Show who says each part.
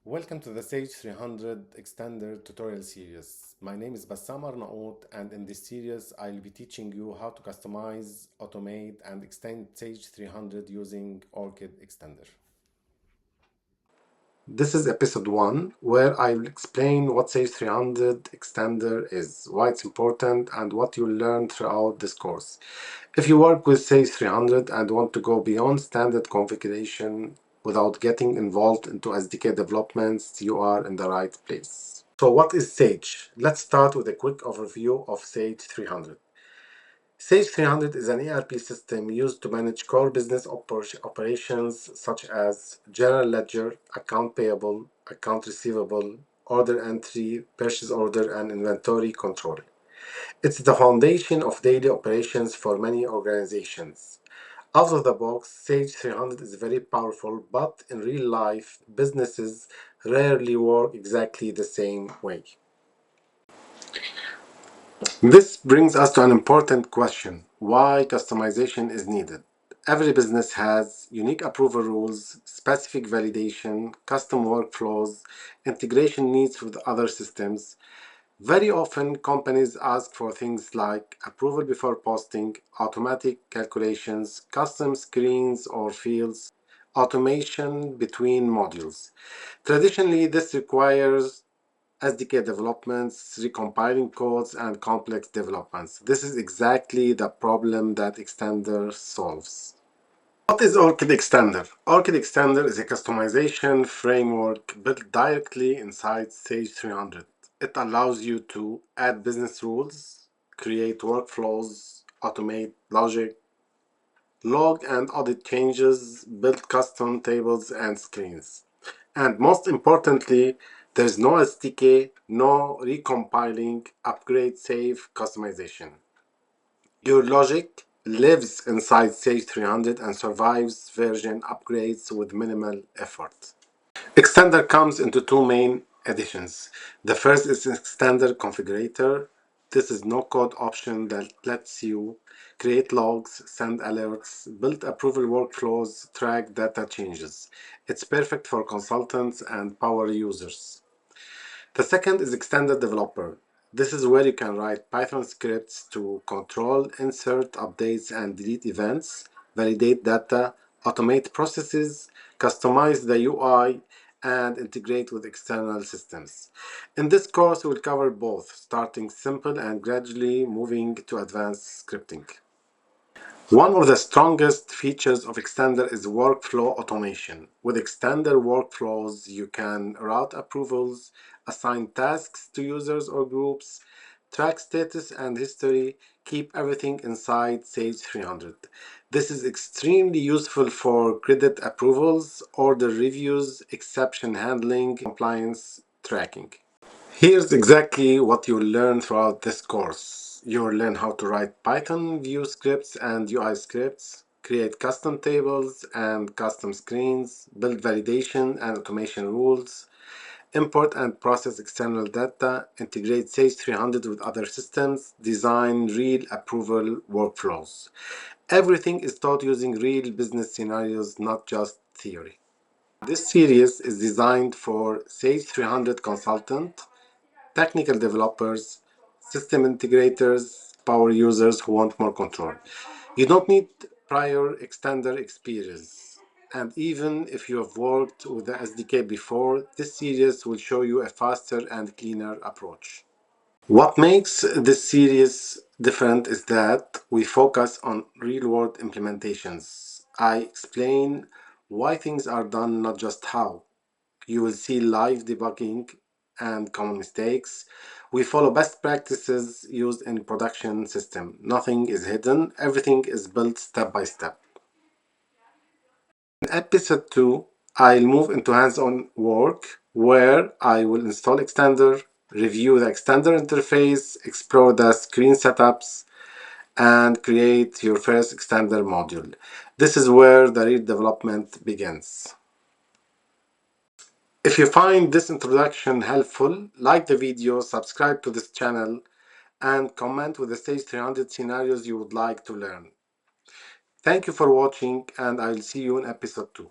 Speaker 1: Welcome to the Sage 300 Extender tutorial series. My name is Bassam Arnaout, and in this series I'll be teaching you how to customize, automate and extend Sage 300 using Orchid Extender. This is episode 1 where I will explain what Sage 300 Extender is, why it's important and what you'll learn throughout this course. If you work with Sage 300 and want to go beyond standard configuration without getting involved into SDK developments, you are in the right place. So what is Sage? Let's start with a quick overview of Sage 300. Sage 300 is an ERP system used to manage core business operations such as general ledger, account payable, account receivable, order entry, purchase order, and inventory control. It's the foundation of daily operations for many organizations. Out of the box, Sage 300 is very powerful, but in real life, businesses rarely work exactly the same way. This brings us to an important question: why customization is needed. Every business has unique approval rules, specific validation, custom workflows, integration needs with other systems. Very often, companies ask for things like approval before posting, automatic calculations, custom screens or fields, automation between modules. Traditionally, this requires SDK developments, recompiling codes, and complex developments. This is exactly the problem that Extender solves. What is Orchid Extender? Orchid Extender is a customization framework built directly inside Sage 300. It allows you to add business rules, create workflows, automate logic, log and audit changes, build custom tables and screens. And most importantly, there's no SDK, no recompiling, upgrade, save, customization. Your logic lives inside Sage 300 and survives version upgrades with minimal effort. Extender comes into two main editions. The first is Extender Configurator. This is no-code option that lets you create logs, send alerts, build approval workflows, track data changes. It's perfect for consultants and power users. The second is Extender Developer. This is where you can write Python scripts to control, insert, updates, and delete events, validate data, automate processes, customize the UI, and integrate with external systems. In this course, we'll cover both, starting simple and gradually moving to advanced scripting. One of the strongest features of Extender is workflow automation. With Extender workflows, you can route approvals, assign tasks to users or groups, track status and history, keep everything inside Sage 300. This is extremely useful for credit approvals, order reviews, exception handling, compliance tracking. Here's exactly what you'll learn throughout this course. You'll learn how to write Python view scripts and UI scripts, create custom tables and custom screens, build validation and automation rules, import and process external data, integrate Sage 300 with other systems, design real approval workflows. Everything is taught using real business scenarios, not just theory. This series is designed for Sage 300 consultant, technical developers, system integrators, power users who want more control. You don't need prior Extender experience. And even if you have worked with the SDK before, this series will show you a faster and cleaner approach. What makes this series different is that we focus on real-world implementations. I explain why things are done, not just how. You will see live debugging and common mistakes. We follow best practices used in production system. Nothing is hidden. Everything is built step by step. In episode 2, I'll move into hands-on work where I will install Extender, review the Extender interface, explore the screen setups, and create your first Extender module. This is where the real development begins. If you find this introduction helpful, like the video, subscribe to this channel, and comment with the Sage 300 scenarios you would like to learn. Thank you for watching, and I'll see you in episode 2.